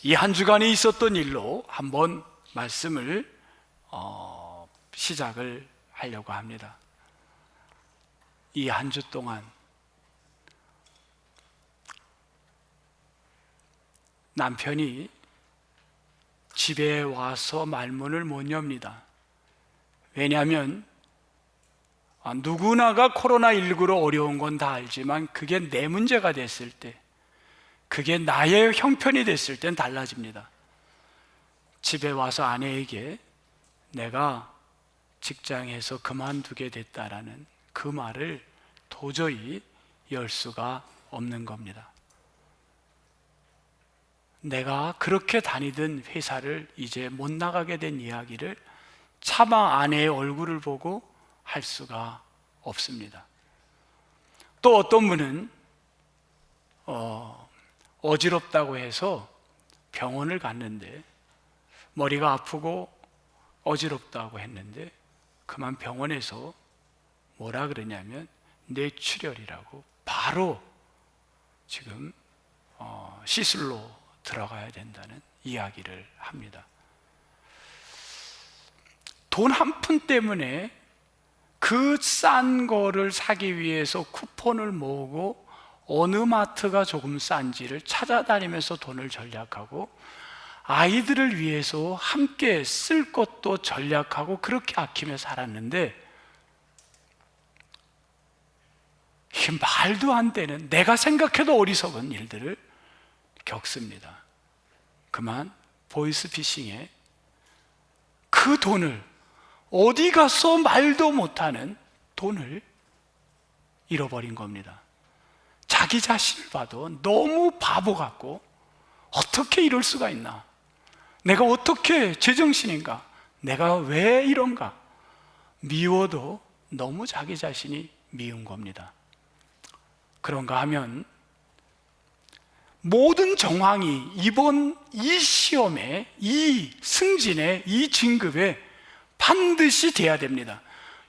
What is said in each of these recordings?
이 한 주간에 있었던 일로 한번 말씀을 시작을 하려고 합니다. 이 한 주 동안 남편이 집에 와서 말문을 못 엽니다. 왜냐하면 누구나가 코로나19로 어려운 건 다 알지만 그게 내 문제가 됐을 때, 그게 나의 형편이 됐을 땐 달라집니다. 집에 와서 아내에게 내가 직장에서 그만두게 됐다라는 그 말을 도저히 열 수가 없는 겁니다. 내가 그렇게 다니던 회사를 이제 못 나가게 된 이야기를 차마 아내의 얼굴을 보고 할 수가 없습니다. 또 어떤 분은 어지럽다고 해서 병원을 갔는데, 머리가 아프고 어지럽다고 했는데 그만 병원에서 뭐라 그러냐면 뇌출혈이라고 바로 지금 시술로 들어가야 된다는 이야기를 합니다. 돈 한 푼 때문에 그 싼 거를 사기 위해서 쿠폰을 모으고 어느 마트가 조금 싼지를 찾아다니면서 돈을 절약하고, 아이들을 위해서 함께 쓸 것도 전략하고 그렇게 아끼며 살았는데, 이게 말도 안 되는, 내가 생각해도 어리석은 일들을 겪습니다. 그만 보이스피싱에 그 돈을, 어디 가서 말도 못하는 돈을 잃어버린 겁니다. 자기 자신을 봐도 너무 바보 같고, 어떻게 이럴 수가 있나, 내가 어떻게 제정신인가, 내가 왜 이런가, 미워도 너무 자기 자신이 미운 겁니다. 그런가 하면 모든 정황이 이번 이 시험에, 이 승진에, 이 진급에 반드시 돼야 됩니다.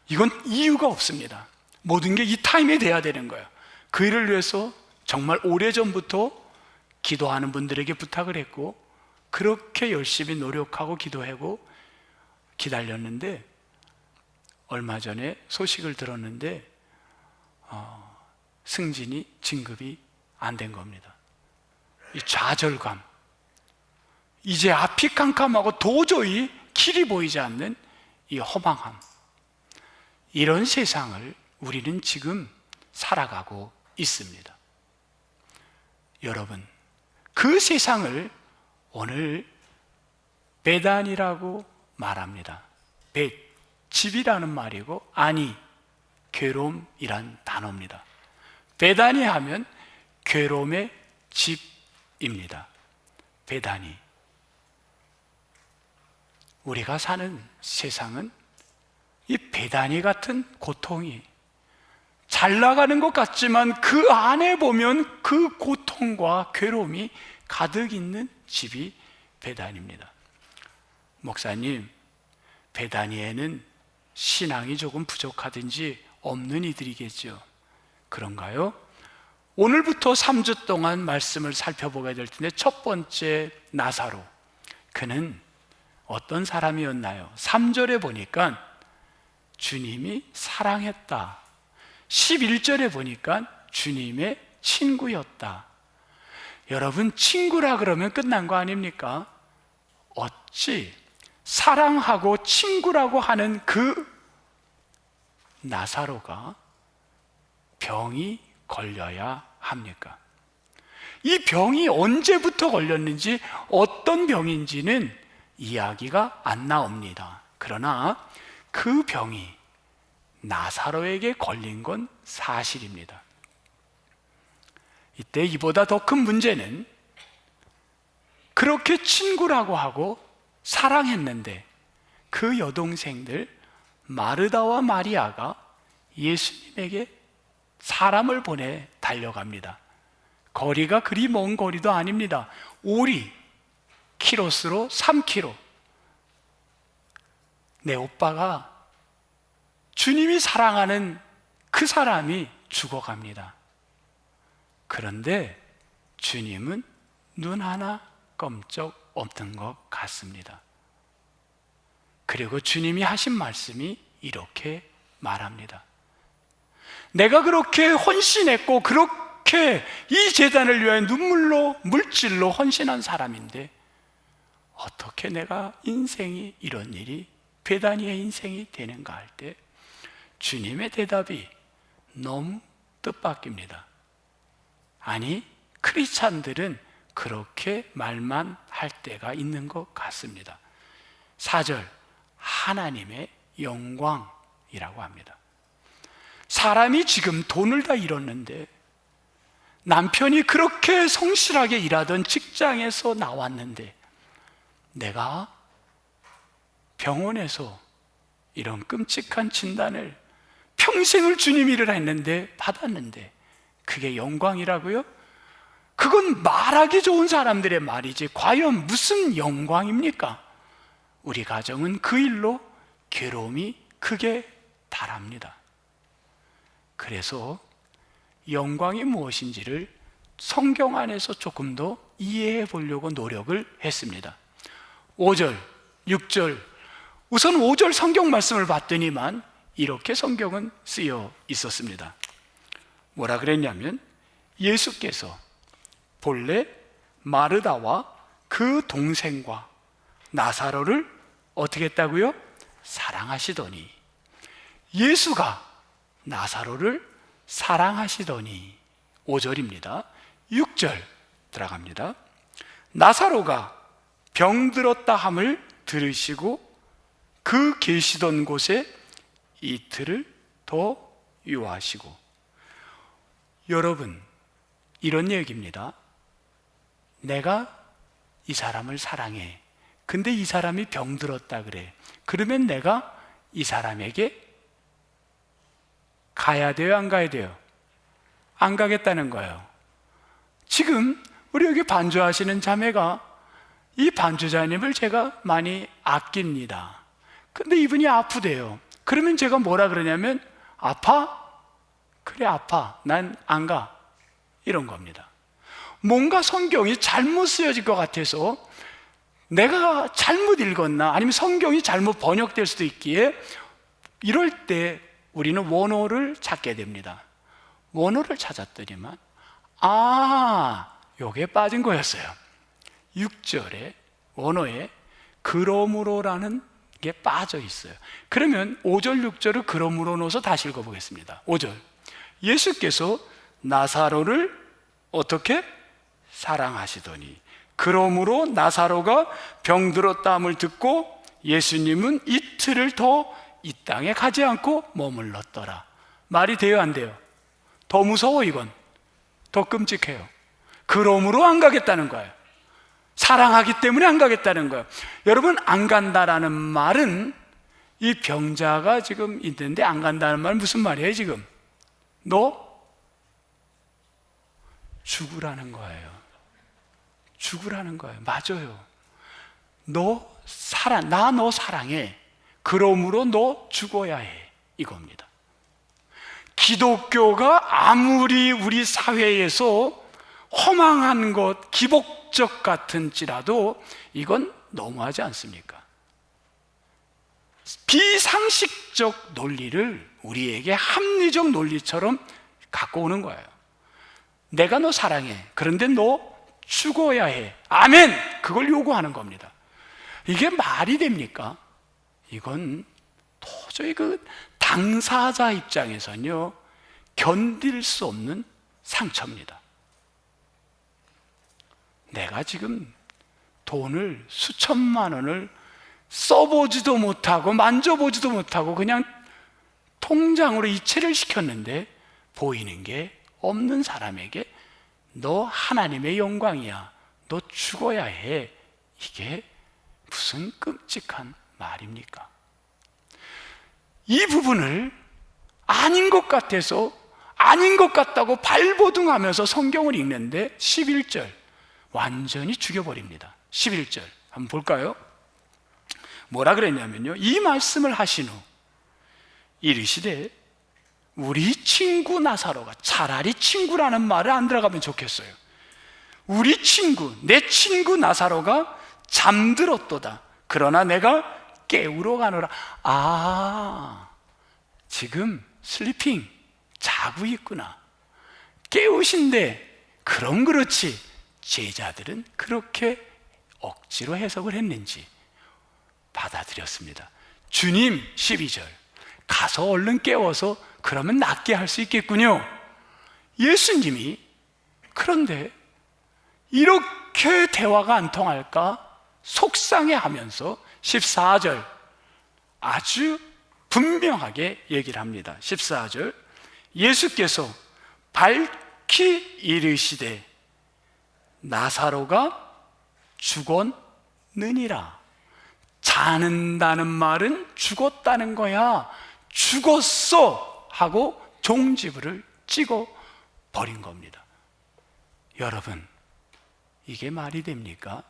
이건 이유가 없습니다. 모든 게 이 타임에 돼야 되는 거예요. 그 일을 위해서 정말 오래전부터 기도하는 분들에게 부탁을 했고, 그렇게 열심히 노력하고 기도하고 기다렸는데, 얼마 전에 소식을 들었는데 승진이, 진급이 안 된 겁니다. 이 좌절감, 이제 앞이 깜깜하고 도저히 길이 보이지 않는 이 허망함, 이런 세상을 우리는 지금 살아가고 있습니다. 여러분, 그 세상을 오늘 배단이라고 말합니다. 배, 집이라는 말이고, 아니, 괴로움이란 단어입니다. 배단이 하면 괴로움의 집입니다. 배단이. 우리가 사는 세상은 이 배단이 같은 고통이, 잘 나가는 것 같지만 그 안에 보면 그 고통과 괴로움이 가득 있는 집이 배단입니다. 목사님, 배단위에는 신앙이 조금 부족하든지 없는 이들이겠죠. 그런가요? 오늘부터 3주 동안 말씀을 살펴보게 될 텐데, 첫 번째 나사로, 그는 어떤 사람이었나요? 3절에 보니까 주님이 사랑했다. 11절에 보니까 주님의 친구였다. 여러분, 친구라 그러면 끝난 거 아닙니까? 어찌 사랑하고 친구라고 하는 그 나사로가 병이 걸려야 합니까? 이 병이 언제부터 걸렸는지, 어떤 병인지는 이야기가 안 나옵니다. 그러나 그 병이 나사로에게 걸린 건 사실입니다. 이때 이보다 더 큰 문제는, 그렇게 친구라고 하고 사랑했는데 그 여동생들 마르다와 마리아가 예수님에게 사람을 보내 달려갑니다. 거리가 그리 먼 거리도 아닙니다. 오리, 키로수로 3km. 내 오빠가, 주님이 사랑하는 그 사람이 죽어갑니다. 그런데 주님은 눈 하나 껌쩍 없는 것 같습니다. 그리고 주님이 하신 말씀이 이렇게 말합니다. 내가 그렇게 헌신했고 그렇게 이 제단을 위하여 눈물로 물질로 헌신한 사람인데 어떻게 내가 인생이 이런 일이 베다니의 인생이 되는가 할 때 주님의 대답이 너무 뜻밖입니다. 아니, 크리스찬들은 그렇게 말만 할 때가 있는 것 같습니다. 4절, 하나님의 영광이라고 합니다. 사람이 지금 돈을 다 잃었는데 남편이 그렇게 성실하게 일하던 직장에서 나왔는데 내가 병원에서 이런 끔찍한 진단을 평생을 주님 일을 했는데 받았는데 그게 영광이라고요? 그건 말하기 좋은 사람들의 말이지 과연 무슨 영광입니까? 우리 가정은 그 일로 괴로움이 크게 달합니다. 그래서 영광이 무엇인지를 성경 안에서 조금 더 이해해 보려고 노력을 했습니다. 5절, 6절, 우선 5절 성경 말씀을 봤더니만 이렇게 성경은 쓰여 있었습니다. 뭐라 그랬냐면 예수께서 본래 마르다와 그 동생과 나사로를 어떻게 했다고요? 사랑하시더니, 예수가 나사로를 사랑하시더니. 5절입니다. 6절 들어갑니다. 나사로가 병들었다 함을 들으시고 그 계시던 곳에 이틀을 더 유하시고. 여러분, 이런 얘기입니다. 내가 이 사람을 사랑해. 근데 이 사람이 병들었다 그래. 그러면 내가 이 사람에게 가야 돼요, 안 가야 돼요? 안 가겠다는 거예요. 지금 우리 여기 반주하시는 자매가 이 반주자님을 제가 많이 아낍니다. 근데 이분이 아프대요. 그러면 제가 뭐라 그러냐면, 아파? 그래, 아파. 난 안 가. 이런 겁니다. 뭔가 성경이 잘못 쓰여질 것 같아서 내가 잘못 읽었나, 아니면 성경이 잘못 번역될 수도 있기에 이럴 때 우리는 원어를 찾게 됩니다. 원어를 찾았더니만 요게 빠진 거였어요. 6절에 원어에 그러므로라는 게 빠져 있어요. 그러면 5절, 6절을 그러므로 넣어서 다시 읽어보겠습니다. 5절, 예수께서 나사로를 어떻게? 사랑하시더니 그러므로 나사로가 병들었다 함을 듣고 예수님은 이틀을 더 이 땅에 가지 않고 머물렀더라. 말이 돼요, 안 돼요? 더 무서워, 이건. 더 끔찍해요. 그러므로 안 가겠다는 거예요. 사랑하기 때문에 안 가겠다는 거예요. 여러분, 안 간다라는 말은 이 병자가 지금 있는데 안 간다는 말은 무슨 말이에요, 지금? 너 죽으라는 거예요. 죽으라는 거예요. 맞아요. 너 사랑해. 그러므로 너 죽어야 해. 이겁니다. 기독교가 아무리 우리 사회에서 허망한 것, 기복적 같은지라도 이건 너무하지 않습니까? 비상식적 논리를 우리에게 합리적 논리처럼 갖고 오는 거예요. 내가 너 사랑해. 그런데 너 죽어야 해. 아멘! 그걸 요구하는 겁니다. 이게 말이 됩니까? 이건 도저히 그 당사자 입장에서는요, 견딜 수 없는 상처입니다. 내가 지금 돈을 수천만 원을 써보지도 못하고 만져보지도 못하고 그냥 통장으로 이체를 시켰는데 보이는 게 없는 사람에게 너 하나님의 영광이야, 너 죽어야 해. 이게 무슨 끔찍한 말입니까? 이 부분을 아닌 것 같아서 아닌 것 같다고 발버둥하면서 성경을 읽는데 11절 완전히 죽여버립니다. 11절 한번 볼까요? 뭐라 그랬냐면요, 이 말씀을 하신 후 이르시되 우리 친구 나사로가, 차라리 친구라는 말을 안 들어가면 좋겠어요. 우리 친구, 내 친구 나사로가 잠들었도다. 그러나 내가 깨우러 가노라. 지금 슬리핑, 자고 있구나. 깨우신데, 그럼 그렇지. 제자들은 그렇게 억지로 해석을 했는지 받아들였습니다. 주님, 12절. 가서 얼른 깨워서 그러면 낫게 할 수 있겠군요. 예수님이 그런데 이렇게 대화가 안 통할까 속상해 하면서 14절 아주 분명하게 얘기를 합니다. 14절 예수께서 밝히 이르시되 나사로가 죽었느니라. 자는다는 말은 죽었다는 거야. 죽었어 하고 종지부를 찍어 버린 겁니다. 여러분, 이게 말이 됩니까?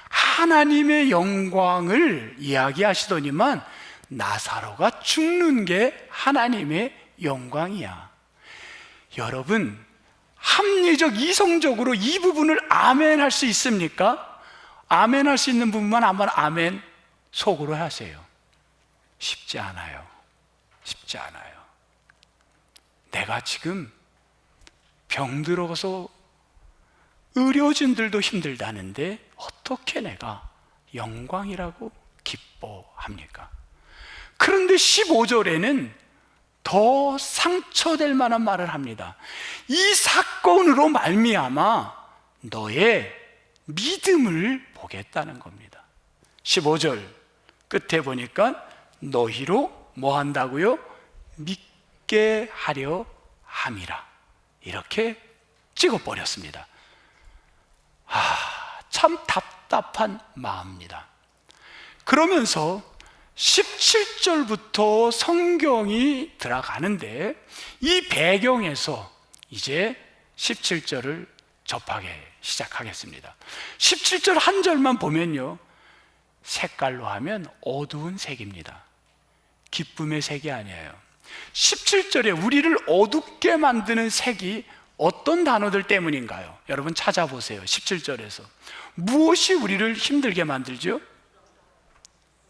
하나님의 영광을 이야기하시더니만 나사로가 죽는 게 하나님의 영광이야. 여러분, 합리적, 이성적으로 이 부분을 아멘 할 수 있습니까? 아멘 할 수 있는 부분만 한번 아멘 속으로 하세요. 쉽지 않아요. 쉽지 않아요. 내가 지금 병들어서 의료진들도 힘들다는데 어떻게 내가 영광이라고 기뻐합니까? 그런데 15절에는 더 상처될 만한 말을 합니다. 이 사건으로 말미암아 너의 믿음을 보겠다는 겁니다. 15절 끝에 보니까 너희로 뭐 한다고요? 믿게 하려 함이라. 이렇게 찍어버렸습니다. 참 답답한 마음입니다. 그러면서 17절부터 성경이 들어가는데 이 배경에서 이제 17절을 접하기 시작하겠습니다. 17절 한 절만 보면요, 색깔로 하면 어두운 색입니다. 기쁨의 색이 아니에요. 17절에 우리를 어둡게 만드는 색이 어떤 단어들 때문인가요? 여러분 찾아보세요. 17절에서 무엇이 우리를 힘들게 만들죠?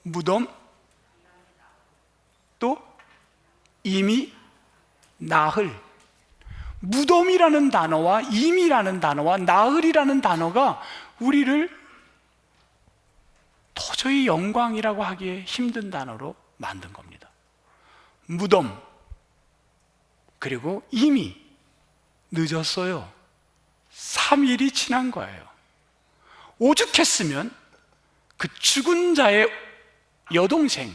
무덤, 또 임이, 나흘. 무덤이라는 단어와 임이라는 단어와 나흘이라는 단어가 우리를 도저히 영광이라고 하기에 힘든 단어로 만든 겁니다. 무덤, 그리고 임이 늦었어요. 3일이 지난 거예요. 오죽했으면 그 죽은 자의 여동생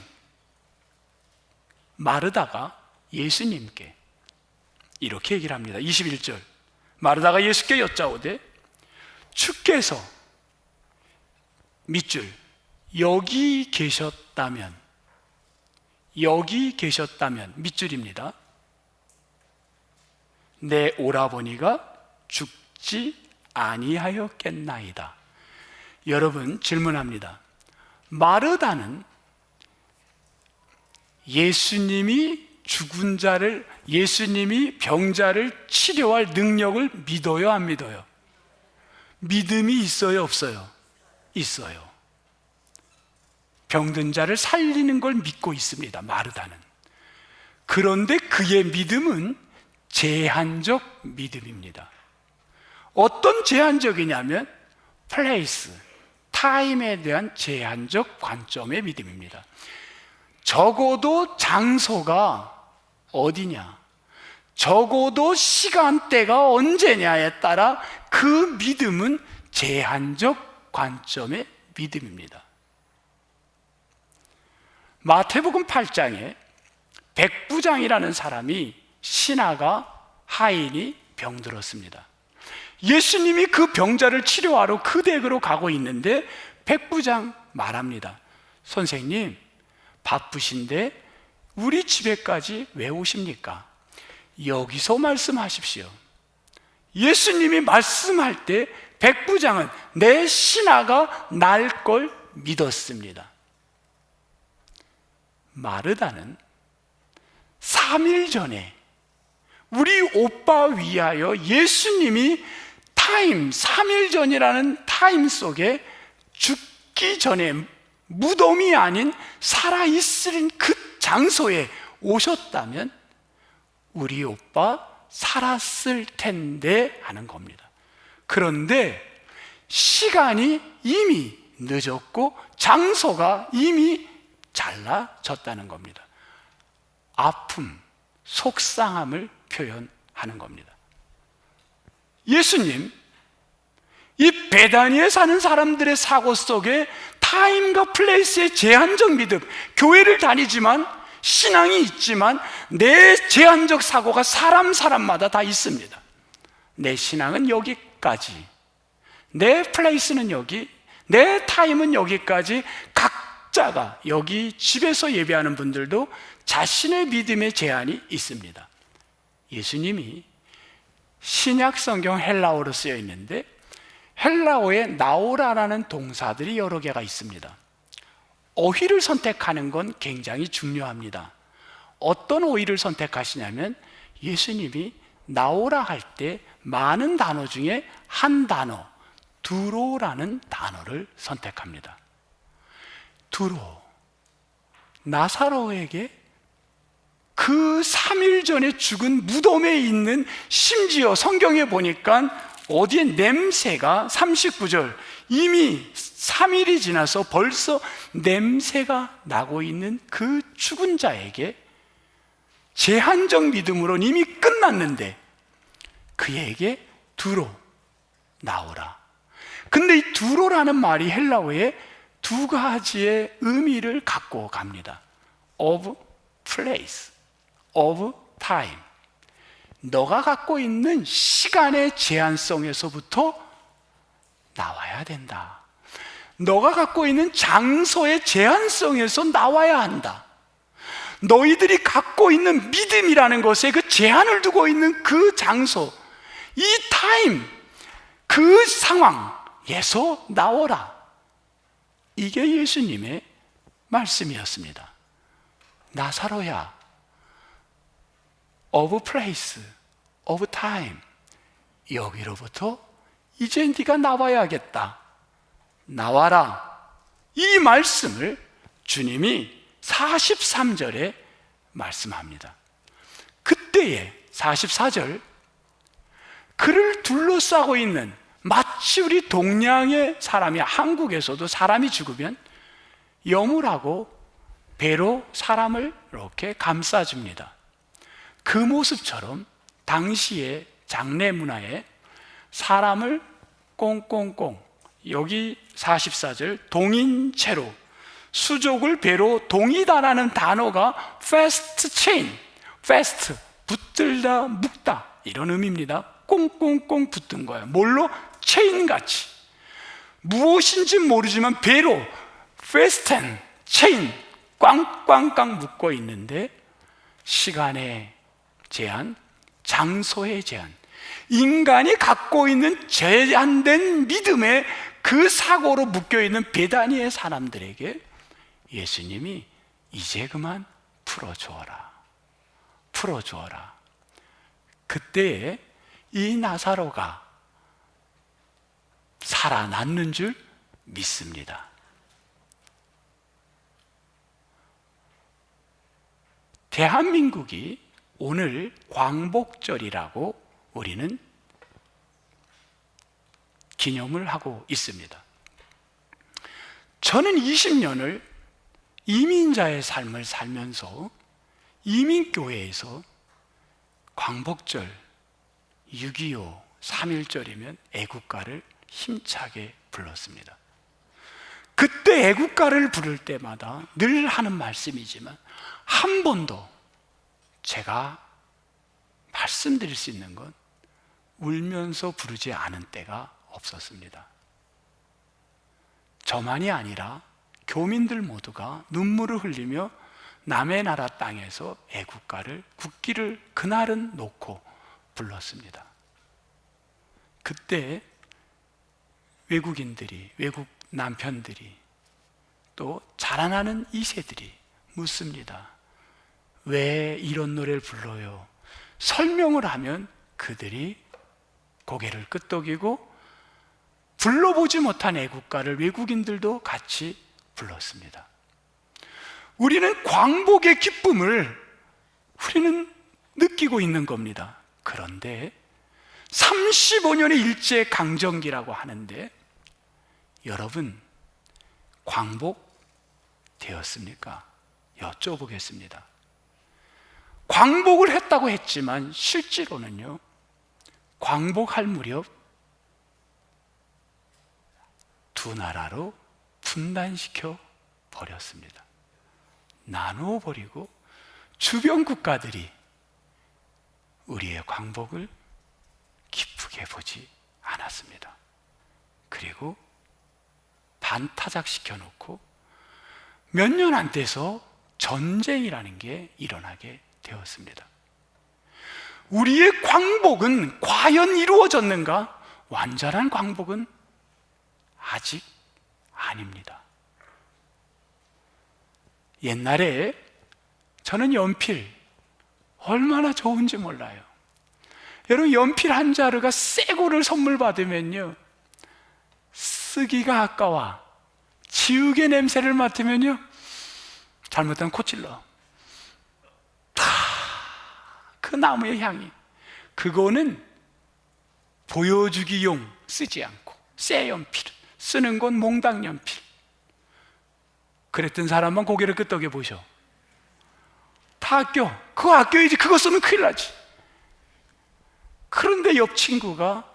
마르다가 예수님께 이렇게 얘기를 합니다. 21절 마르다가 예수께 여짜오되 주께서 밑줄 여기 계셨다면 밑줄입니다. 내 오라버니가 죽지 아니하였겠나이다. 여러분 질문합니다. 마르다는 예수님이 죽은 자를, 예수님이 병자를 치료할 능력을 믿어요, 안 믿어요? 믿음이 있어요, 없어요? 있어요. 병든 자를 살리는 걸 믿고 있습니다, 마르다는. 그런데 그의 믿음은 제한적 믿음입니다. 어떤 제한적이냐면 플레이스, 타임에 대한 제한적 관점의 믿음입니다. 적어도 장소가 어디냐, 적어도 시간대가 언제냐에 따라 그 믿음은 제한적 관점의 믿음입니다. 마태복음 8장에 백부장이라는 사람이 신하가 하인이 병들었습니다. 예수님이 그 병자를 치료하러 그 댁으로 가고 있는데 백부장 말합니다. 선생님, 바쁘신데 우리 집에까지 왜 오십니까? 여기서 말씀하십시오. 예수님이 말씀할 때 백부장은 내 신하가 날 걸 믿었습니다. 마르다는 3일 전에 우리 오빠 위하여 예수님이 타임, 3일 전이라는 타임 속에 죽기 전에 무덤이 아닌 살아있을 그 장소에 오셨다면 우리 오빠 살았을 텐데 하는 겁니다. 그런데 시간이 이미 늦었고 장소가 이미 잘라졌다는 겁니다. 아픔, 속상함을 표현하는 겁니다. 예수님, 이 베다니에 사는 사람들의 사고 속에 타임과 플레이스의 제한적 믿음, 교회를 다니지만 신앙이 있지만 내 제한적 사고가 사람마다 다 있습니다. 내 신앙은 여기까지, 내 플레이스는 여기, 내 타임은 여기까지. 각자가, 여기 집에서 예배하는 분들도 자신의 믿음의 제한이 있습니다. 예수님이 신약 성경 헬라어로 쓰여 있는데 헬라어에 나오라라는 동사들이 여러 개가 있습니다. 어휘를 선택하는 건 굉장히 중요합니다. 어떤 어휘를 선택하시냐면 예수님이 나오라 할 때 많은 단어 중에 한 단어, 두로라는 단어를 선택합니다. 두로, 나사로에게 그 3일 전에 죽은 무덤에 있는, 심지어 성경에 보니까 어디에 냄새가 39절, 이미 3일이 지나서 벌써 냄새가 나고 있는 그 죽은 자에게 제한적 믿음으로는 이미 끝났는데 그에게 두로, 나오라. 근데 이 두로라는 말이 헬라어에 두 가지의 의미를 갖고 갑니다. of place, of time. 너가 갖고 있는 시간의 제한성에서부터 나와야 된다. 너가 갖고 있는 장소의 제한성에서 나와야 한다. 너희들이 갖고 있는 믿음이라는 것에 그 제한을 두고 있는 그 장소, 이 타임, 그 상황에서 나오라. 이게 예수님의 말씀이었습니다. 나사로야, of place, of time. 여기로부터 이제 네가 나와야겠다. 나와라. 이 말씀을 주님이 43절에 말씀합니다. 그때에 44절, 그를 둘러싸고 있는, 마치 우리 동양의 사람이, 한국에서도 사람이 죽으면 여물하고 배로 사람을 이렇게 감싸줍니다. 그 모습처럼 당시의 장례 문화에 사람을 꽁꽁꽁, 여기 44절, 동인채로 수족을 배로 동이다라는 단어가 fast chain, fast, 붙들다, 묶다, 이런 의미입니다. 꽁꽁꽁 붙든 거예요. 뭘로? 체인같이. 무엇인지 모르지만 배로 fasten, chain, 꽝꽝꽝 묶고 있는데 시간의 제한, 장소의 제한, 인간이 갖고 있는 제한된 믿음의 그 사고로 묶여있는 베다니의 사람들에게 예수님이 이제 그만 풀어주어라, 풀어주어라. 그때에 이 나사로가 살아났는 줄 믿습니다. 대한민국이 오늘 광복절이라고 우리는 기념을 하고 있습니다. 저는 20년을 이민자의 삶을 살면서 이민교회에서 광복절, 6.25, 3.1절이면 애국가를 힘차게 불렀습니다. 그때 애국가를 부를 때마다 늘 하는 말씀이지만 한 번도 제가 말씀드릴 수 있는 건 울면서 부르지 않은 때가 없었습니다. 저만이 아니라 교민들 모두가 눈물을 흘리며 남의 나라 땅에서 애국가를, 국기를 그날은 놓고 불렀습니다. 그때 외국인들이, 외국 남편들이, 또 자라나는 2세들이 묻습니다. 왜 이런 노래를 불러요? 설명을 하면 그들이 고개를 끄덕이고 불러보지 못한 애국가를 외국인들도 같이 불렀습니다. 우리는 광복의 기쁨을 우리는 느끼고 있는 겁니다. 그런데 35년의 일제 강점기라고 하는데 여러분 광복 되었습니까? 여쭤보겠습니다. 광복을 했다고 했지만 실제로는요, 광복할 무렵 두 나라로 분단시켜 버렸습니다. 나누어 버리고 주변 국가들이 우리의 광복을 기쁘게 보지 않았습니다. 그리고 반타작시켜 놓고 몇 년 안 돼서 전쟁이라는 게 일어나게 되었습니다. 우리의 광복은 과연 이루어졌는가? 완전한 광복은 아직 아닙니다. 옛날에 저는 연필 얼마나 좋은지 몰라요. 여러분, 연필 한 자루가 새 거를 선물 받으면요, 쓰기가 아까워. 지우개 냄새를 맡으면요, 잘못하면 코찔러. 그 나무의 향이, 그거는 보여주기용 쓰지 않고 새 연필, 쓰는 건 몽당 연필. 그랬던 사람만 고개를 끄덕여 보셔. 다 아껴. 그거 아껴야지. 그거 쓰면 큰일 나지. 그런데 옆 친구가,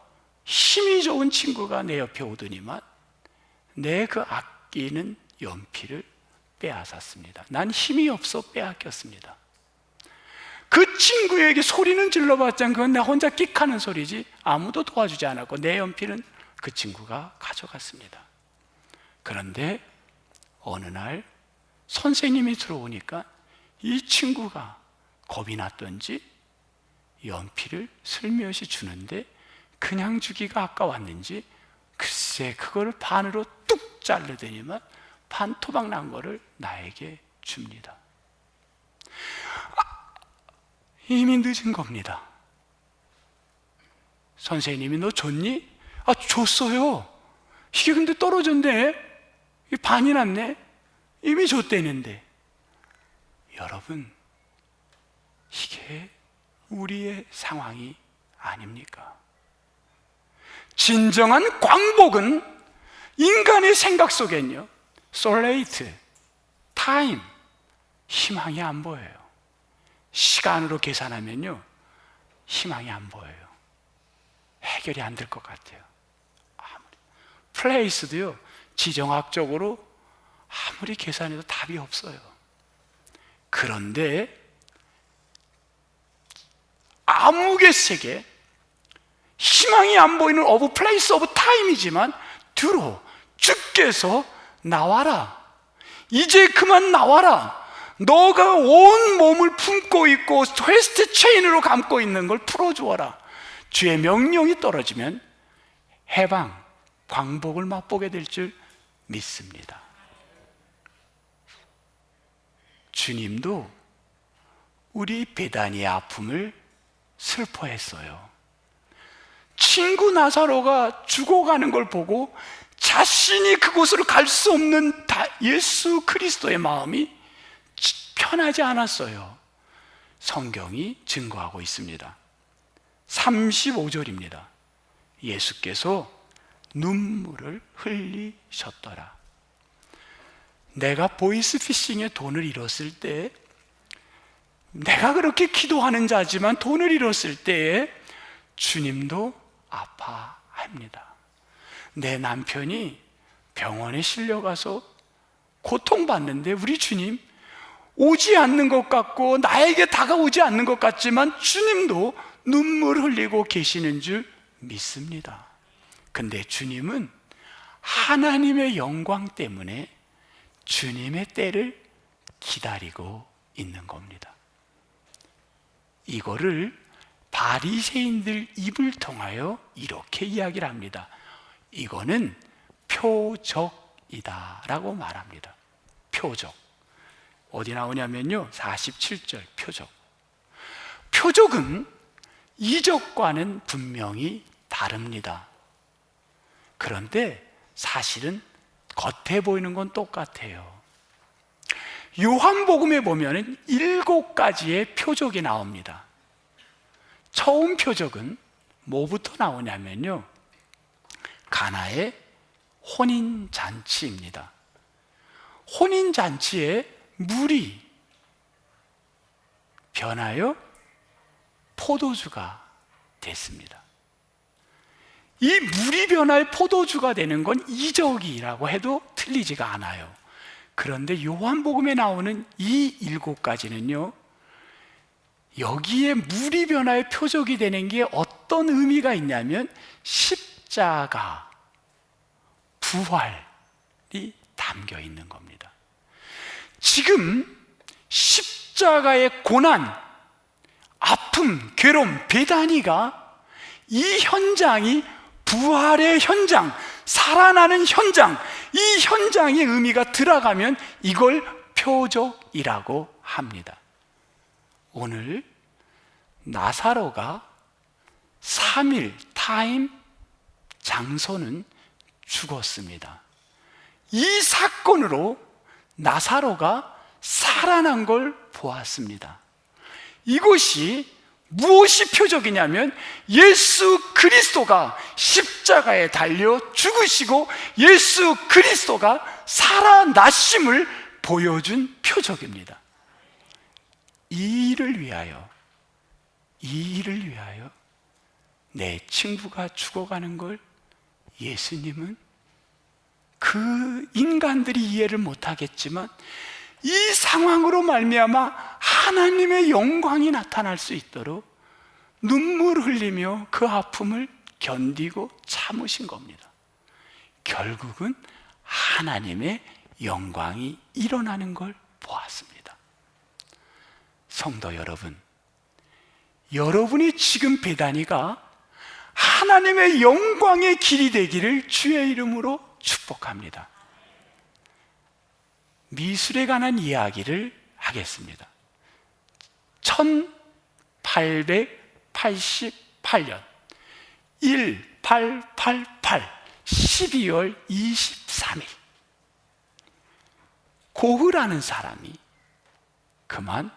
힘이 좋은 친구가 내 옆에 오더니만 내 그 아끼는 연필을 빼앗았습니다. 난 힘이 없어 빼앗겼습니다. 그 친구에게 소리는 질러봤자 그건 나 혼자 끽하는 소리지 아무도 도와주지 않았고 내 연필은 그 친구가 가져갔습니다. 그런데 어느 날 선생님이 들어오니까 이 친구가 겁이 났던지 연필을 슬며시 주는데 그냥 주기가 아까웠는지 글쎄 그거를 반으로 뚝 자르더니만 반 토막 난 거를 나에게 줍니다. 이미 늦은 겁니다. 선생님이 너 줬니? 아, 줬어요. 이게 근데 떨어졌네. 반이 났네. 이미 줬대는데. 여러분, 이게 우리의 상황이 아닙니까? 진정한 광복은 인간의 생각 속엔요, 솔레이트, 타임, 희망이 안 보여요. 시간으로 계산하면요, 희망이 안 보여요. 해결이 안 될 것 같아요. 아무리 플레이스도요, 지정학적으로 아무리 계산해도 답이 없어요. 그런데 암흑의 세계, 희망이 안 보이는 오브 플레이스 오브 타임이지만 들어, 주께서 나와라. 이제 그만 나와라. 너가 온 몸을 품고 있고 퀘스트 체인으로 감고 있는 걸 풀어주어라. 주의 명령이 떨어지면 해방, 광복을 맛보게 될 줄 믿습니다. 주님도 우리 베다니의 아픔을 슬퍼했어요. 친구 나사로가 죽어가는 걸 보고 자신이 그곳으로 갈 수 없는 예수 그리스도의 마음이 편하지 않았어요. 성경이 증거하고 있습니다. 35절입니다. 예수께서 눈물을 흘리셨더라. 내가 보이스피싱에 돈을 잃었을 때, 내가 그렇게 기도하는 자지만 돈을 잃었을 때에 주님도 아파합니다. 내 남편이 병원에 실려가서 고통받는데 우리 주님 오지 않는 것 같고 나에게 다가오지 않는 것 같지만 주님도 눈물 흘리고 계시는 줄 믿습니다. 근데 주님은 하나님의 영광 때문에 주님의 때를 기다리고 있는 겁니다. 이거를 바리새인들 입을 통하여 이렇게 이야기를 합니다. 이거는 표적이다라고 말합니다. 표적. 어디 나오냐면요, 47절 표적. 표적은 이적과는 분명히 다릅니다. 그런데 사실은 겉에 보이는 건 똑같아요. 요한복음에 보면 7가지의 표적이 나옵니다. 처음 표적은 뭐부터 나오냐면요, 가나의 혼인잔치입니다. 혼인잔치에 물이 변하여 포도주가 됐습니다. 이 물이 변하여 포도주가 되는 건 이적이라고 해도 틀리지가 않아요. 그런데 요한복음에 나오는 이 7가지는요, 여기에 물이 변하여 표적이 되는 게 어떤 의미가 있냐면 십자가, 부활이 담겨 있는 겁니다. 지금 십자가의 고난, 아픔, 괴로움, 배단위가 이 현장이 부활의 현장, 살아나는 현장, 이 현장의 의미가 들어가면 이걸 표적이라고 합니다. 오늘 나사로가 3일 타임 장소는 죽었습니다. 이 사건으로 나사로가 살아난 걸 보았습니다. 이것이 무엇이 표적이냐면 예수 그리스도가 십자가에 달려 죽으시고 예수 그리스도가 살아나심을 보여준 표적입니다. 이 일을 위하여 내 친구가 죽어가는 걸 예수님은 그 인간들이 이해를 못하겠지만 이 상황으로 말미암아 하나님의 영광이 나타날 수 있도록 눈물 흘리며 그 아픔을 견디고 참으신 겁니다. 결국은 하나님의 영광이 일어나는 걸 보았습니다. 성도 여러분, 여러분이 지금 배단위가 하나님의 영광의 길이 되기를 주의 이름으로 축복합니다. 미술에 관한 이야기를 하겠습니다. 1888년 1888 12월 23일 고흐라는 사람이 그만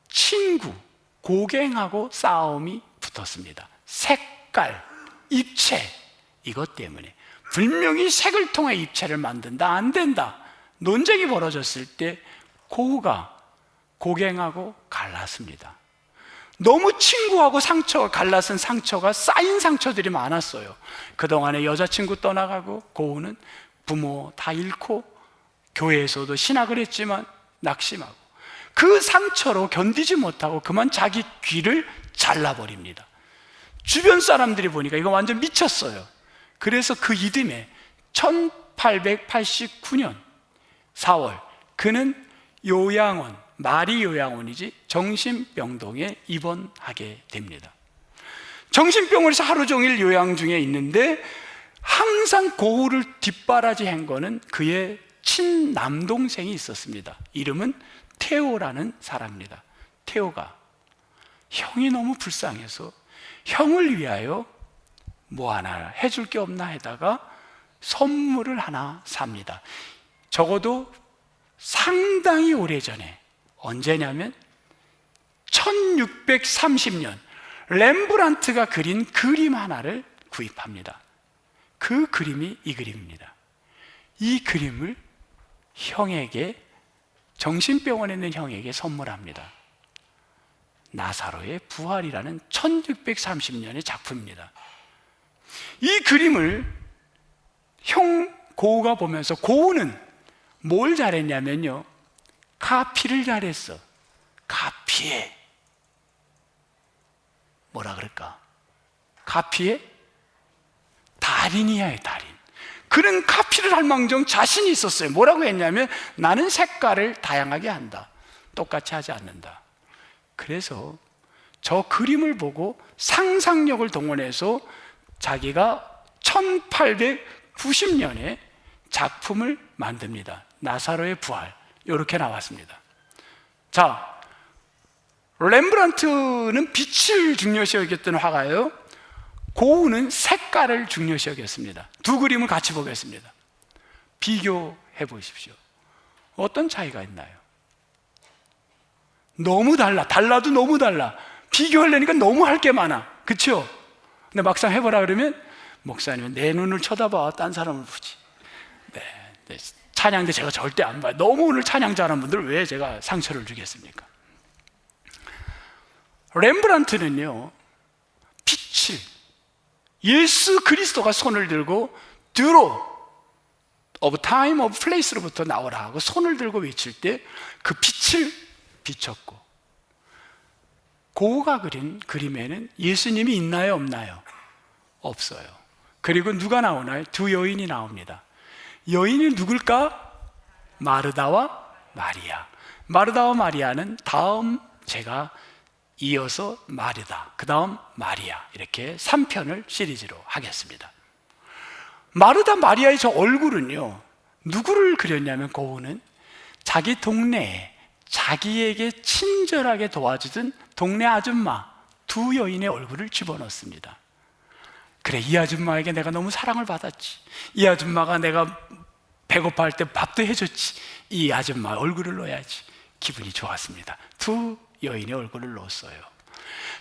친구 고갱하고 싸움이 붙었습니다. 색깔, 입체, 이것 때문에 분명히 색을 통해 입체를 만든다, 안 된다 논쟁이 벌어졌을 때 고흐가 고갱하고 갈랐습니다. 너무 친구하고 갈라선 상처가 쌓인 상처들이 많았어요. 그동안에 여자친구 떠나가고 고흐는 부모 다 잃고 교회에서도 신학을 했지만 낙심하고 그 상처로 견디지 못하고 그만 자기 귀를 잘라버립니다. 주변 사람들이 보니까 이거 완전 미쳤어요. 그래서 그 이듬해 1889년 4월 그는 요양원, 말이 요양원이지 정신병동에 입원하게 됩니다. 정신병원에서 하루 종일 요양 중에 있는데 항상 고흐를 뒷바라지한 거는 그의 친남동생이 있었습니다. 이름은 테오라는 사람입니다. 테오가 형이 너무 불쌍해서 형을 위하여 뭐 하나 해줄 게 없나 하다가 선물을 하나 삽니다. 적어도 상당히 오래전에, 언제냐면 1630년 렘브란트가 그린 그림 하나를 구입합니다. 그 그림이 이 그림입니다. 이 그림을 형에게, 정신병원에 있는 형에게 선물합니다. 나사로의 부활이라는 1630년의 작품입니다. 이 그림을 형 고흐가 보면서, 고흐는 뭘 잘했냐면요, 카피를 잘했어. 카피에 뭐라 그럴까? 카피의 달인이야, 달인. 그는 카피를 할 망정 자신이 있었어요. 뭐라고 했냐면 나는 색깔을 다양하게 한다. 똑같이 하지 않는다. 그래서 저 그림을 보고 상상력을 동원해서 자기가 1890년에 작품을 만듭니다. 나사로의 부활. 이렇게 나왔습니다. 자, 렘브란트는 빛을 중요시 여겼던 화가예요. 고흐는 색깔을 중요시 여겼습니다. 두 그림을 같이 보겠습니다. 비교해 보십시오. 어떤 차이가 있나요? 너무 달라도 너무 달라. 비교하려니까 너무 할 게 많아. 그렇죠? 근데 막상 해보라 그러면 목사님은 내 눈을 쳐다봐, 딴 사람을 보지. 네, 찬양대 제가 절대 안 봐요. 너무 오늘 찬양 잘하는 분들 왜 제가 상처를 주겠습니까? 렘브란트는요, 빛을, 예수 그리스도가 손을 들고 draw of time of place로부터 나오라 하고 손을 들고 외칠 때 그 빛을 비췄고, 고흐가 그린 그림에는 예수님이 있나요, 없나요? 없어요. 그리고 누가 나오나요? 두 여인이 나옵니다. 여인이 누굴까? 마르다와 마리아. 마르다와 마리아는 다음 제가 이어서 마르다, 그 다음 마리아, 이렇게 3편을 시리즈로 하겠습니다. 마르다 마리아의 저 얼굴은요, 누구를 그렸냐면 고흐는 자기 동네에 자기에게 친절하게 도와주던 동네 아줌마 두 여인의 얼굴을 집어넣습니다. 그래, 이 아줌마에게 내가 너무 사랑을 받았지. 이 아줌마가 내가 배고파할 때 밥도 해줬지. 이 아줌마 얼굴을 넣어야지. 기분이 좋았습니다. 두 여인의 얼굴을 넣었어요.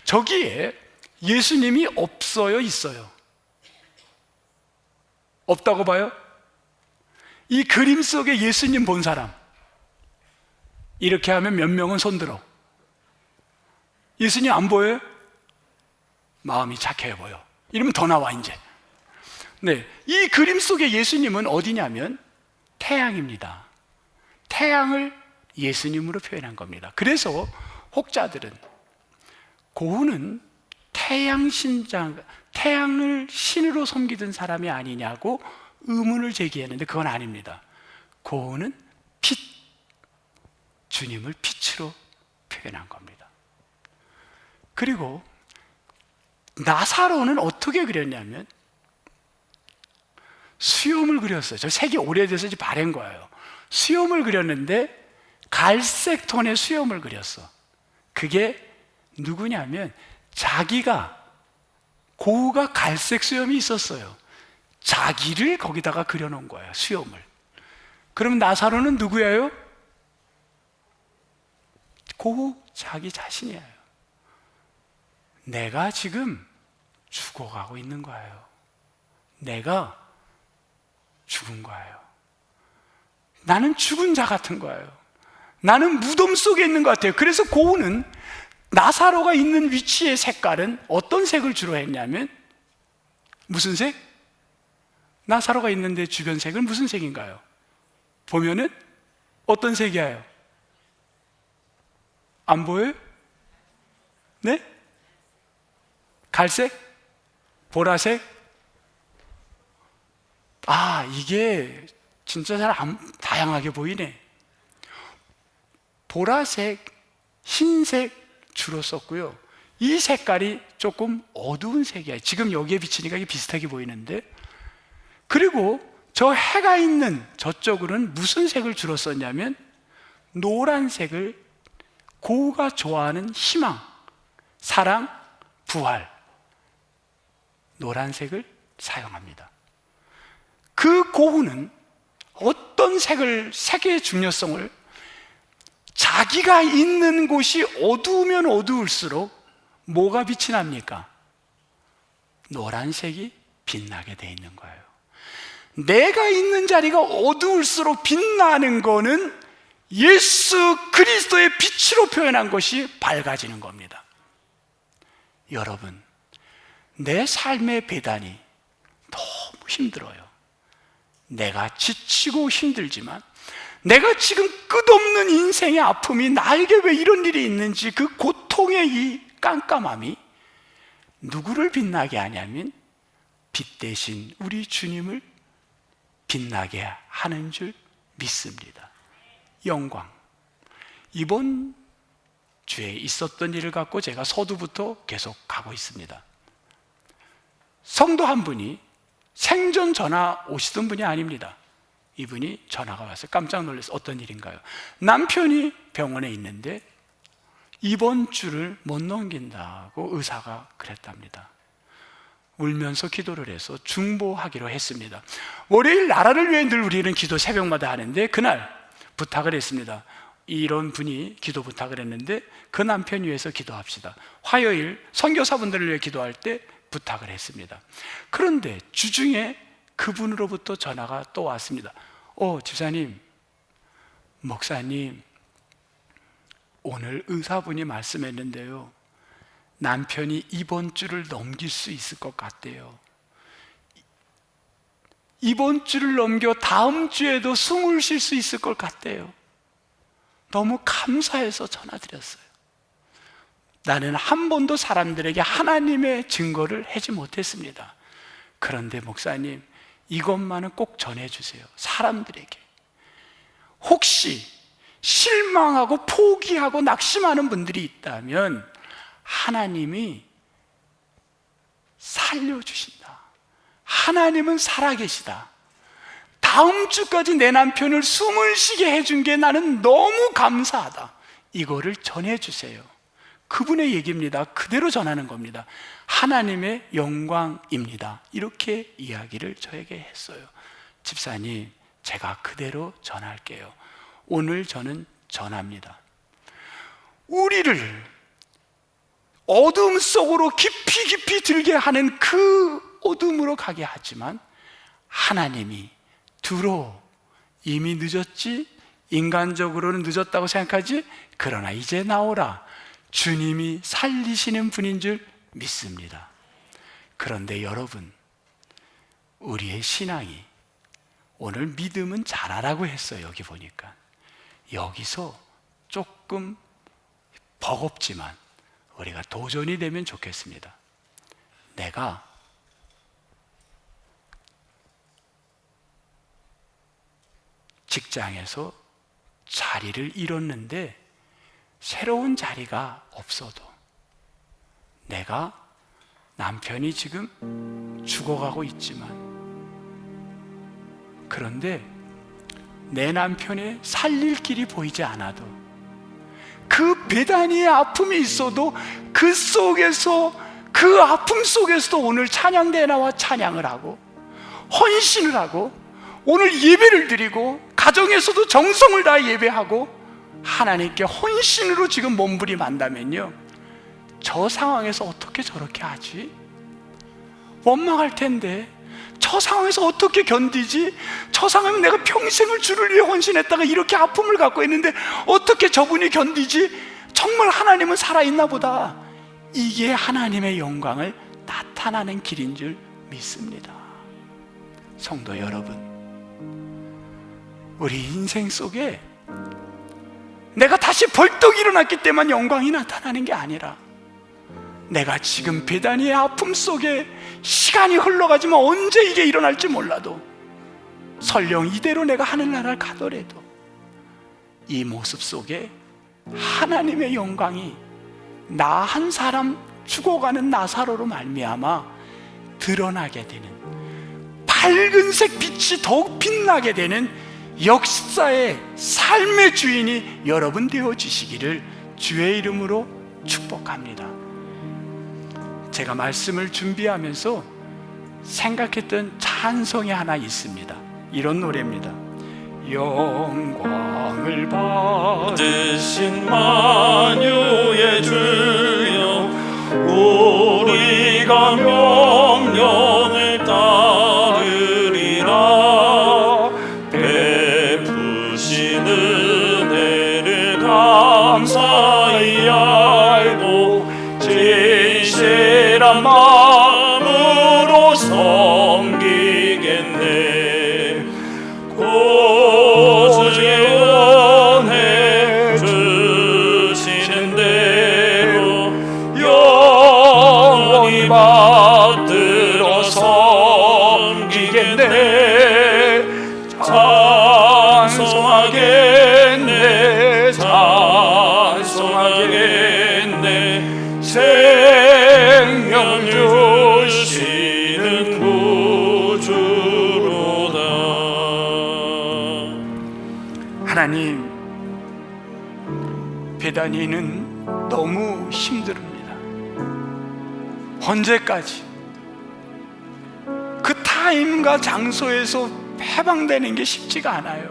저기에 예수님이 없어요, 있어요? 없다고 봐요? 이 그림 속에 예수님 본 사람, 이렇게 하면 몇 명은 손들어? 예수님 안 보여요? 마음이 착해 보여. 이러면 더 나와 이제. 네, 이 그림 속의 예수님은 어디냐면 태양입니다. 태양을 예수님으로 표현한 겁니다. 그래서 혹자들은 고흐는 태양을 신으로 섬기던 사람이 아니냐고 의문을 제기했는데 그건 아닙니다. 고흐는 빛, 주님을 빛으로 표현한 겁니다. 그리고 나사로는 어떻게 그렸냐면 수염을 그렸어요. 저 색이 오래돼서 이제 바랜 거예요. 수염을 그렸는데 갈색 톤의 수염을 그렸어. 그게 누구냐면 고흐가 갈색 수염이 있었어요. 자기를 거기다가 그려놓은 거예요, 수염을. 그럼 나사로는 누구예요? 고흐 자기 자신이에요. 내가 지금 죽어가고 있는 거예요. 내가 죽은 거예요. 나는 죽은 자 같은 거예요. 나는 무덤 속에 있는 것 같아요. 그래서 고흐는 나사로가 있는 위치의 색깔은 어떤 색을 주로 했냐면, 무슨 색? 나사로가 있는데 주변 색은 무슨 색인가요? 보면은 어떤 색이에요? 안 보여요? 네? 갈색? 보라색? 아, 이게 진짜 다양하게 보이네. 보라색, 흰색 주로 썼고요. 이 색깔이 조금 어두운 색이에요. 지금 여기에 비치니까 이게 비슷하게 보이는데, 그리고 저 해가 있는 저쪽으로는 무슨 색을 주로 썼냐면 노란색을, 고흐가 좋아하는 희망, 사랑, 부활, 노란색을 사용합니다. 그 고흐는 어떤 색의 중요성을, 자기가 있는 곳이 어두우면 어두울수록 뭐가 빛이 납니까? 노란색이 빛나게 돼 있는 거예요. 내가 있는 자리가 어두울수록 빛나는 거는 예수 그리스도의 빛으로 표현한 것이 밝아지는 겁니다. 여러분, 내 삶의 배단이 너무 힘들어요. 내가 지치고 힘들지만, 내가 지금 끝없는 인생의 아픔이 나에게 왜 이런 일이 있는지, 그 고통의 이 깜깜함이 누구를 빛나게 하냐면 빛 대신 우리 주님을 빛나게 하는 줄 믿습니다. 영광. 이번 주에 있었던 일을 갖고 제가 서두부터 계속 가고 있습니다. 성도 한 분이 생전 전화 오시던 분이 아닙니다. 이분이 전화가 왔어요. 깜짝 놀라서 어떤 일인가요? 남편이 병원에 있는데 이번 주를 못 넘긴다고 의사가 그랬답니다. 울면서 기도를 해서 중보하기로 했습니다. 월요일 나라를 위해 늘 우리는 기도 새벽마다 하는데 그날 부탁을 했습니다. 이런 분이 기도 부탁을 했는데 그 남편 위해서 기도합시다. 화요일 선교사분들을 위해 기도할 때 부탁을 했습니다. 그런데 주중에 그분으로부터 전화가 또 왔습니다. 집사님, 목사님, 오늘 의사분이 말씀했는데요, 남편이 이번 주를 넘길 수 있을 것 같대요. 이번 주를 넘겨 다음 주에도 숨을 쉴 수 있을 것 같대요. 너무 감사해서 전화드렸어요. 나는 한 번도 사람들에게 하나님의 증거를 하지 못했습니다. 그런데 목사님, 이것만은 꼭 전해주세요. 사람들에게. 혹시 실망하고 포기하고 낙심하는 분들이 있다면 하나님이 살려주신다. 하나님은 살아계시다. 다음 주까지 내 남편을 숨을 쉬게 해준 게 나는 너무 감사하다. 이거를 전해주세요. 그분의 얘기입니다. 그대로 전하는 겁니다. 하나님의 영광입니다. 이렇게 이야기를 저에게 했어요. 집사님, 제가 그대로 전할게요. 오늘 저는 전합니다. 우리를 어둠 속으로 깊이 들게 하는 그 어둠으로 가게 하지만 하나님이 두로 이미 늦었지? 인간적으로는 늦었다고 생각하지? 그러나 이제 나오라. 주님이 살리시는 분인 줄 믿습니다. 그런데 여러분, 우리의 신앙이 오늘 믿음은 잘하라고 했어요. 여기 보니까 여기서 조금 버겁지만 우리가 도전이 되면 좋겠습니다. 내가 직장에서 자리를 잃었는데 새로운 자리가 없어도 내가 남편이 지금 죽어가고 있지만 그런데 내 남편의 살릴 길이 보이지 않아도 그 배단위의 아픔이 있어도 그 속에서 그 아픔 속에서도 오늘 찬양대에 나와 찬양을 하고 헌신을 하고 오늘 예배를 드리고 가정에서도 정성을 다해 예배하고 하나님께 헌신으로 지금 몸부림한다면요, 저 상황에서 어떻게 저렇게 하지? 원망할 텐데 저 상황에서 어떻게 견디지? 저 상황은 내가 평생을 주를 위해 헌신했다가 이렇게 아픔을 갖고 있는데 어떻게 저분이 견디지? 정말 하나님은 살아있나 보다. 이게 하나님의 영광을 나타나는 길인 줄 믿습니다. 성도 여러분, 우리 인생 속에 내가 다시 벌떡 일어났기 때문에 영광이 나타나는 게 아니라 내가 지금 베다니의 아픔 속에 시간이 흘러가지만 언제 이게 일어날지 몰라도 설령 이대로 내가 하늘나라를 가더라도 이 모습 속에 하나님의 영광이 나 한 사람 죽어가는 나사로로 말미암아 드러나게 되는, 밝은색 빛이 더욱 빛나게 되는 역사의 삶의 주인이 여러분 되어주시기를 주의 이름으로 축복합니다. 제가 말씀을 준비하면서 생각했던 찬송이 하나 있습니다. 이런 노래입니다. 영광을 받으신 만유의 주여, 우리가 명령을 따르리라. 베푸신 은혜를 감사히 알고 진실한 마음으로 섬기겠네. 고주의 은혜 주시는 대로 영원히 받들어 섬기겠네. 찬송하겠네, 찬송하겠네. 생명 주시는 구주로다. 하나님, 베다니는 너무 힘듭니다. 언제까지 타임과 장소에서 해방되는 게 쉽지가 않아요.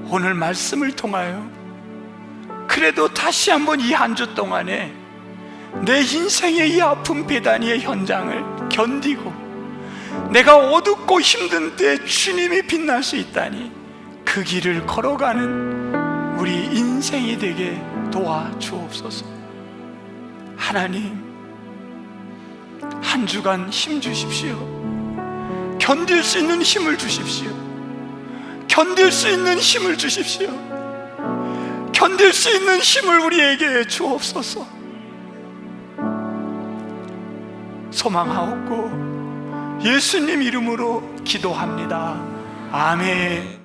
오늘 말씀을 통하여 그래도 다시 한번 이 한 주 동안에 내 인생의 이 아픔 배단위의 현장을 견디고 내가 어둡고 힘든 때 주님이 빛날 수 있다니 그 길을 걸어가는 우리 인생이 되게 도와주옵소서. 하나님, 한 주간 힘 주십시오. 견딜 수 있는 힘을 주십시오. 견딜 수 있는 힘을 주십시오. 견딜 수 있는 힘을 우리에게 주옵소서. 소망하옵고 예수님 이름으로 기도합니다. 아멘.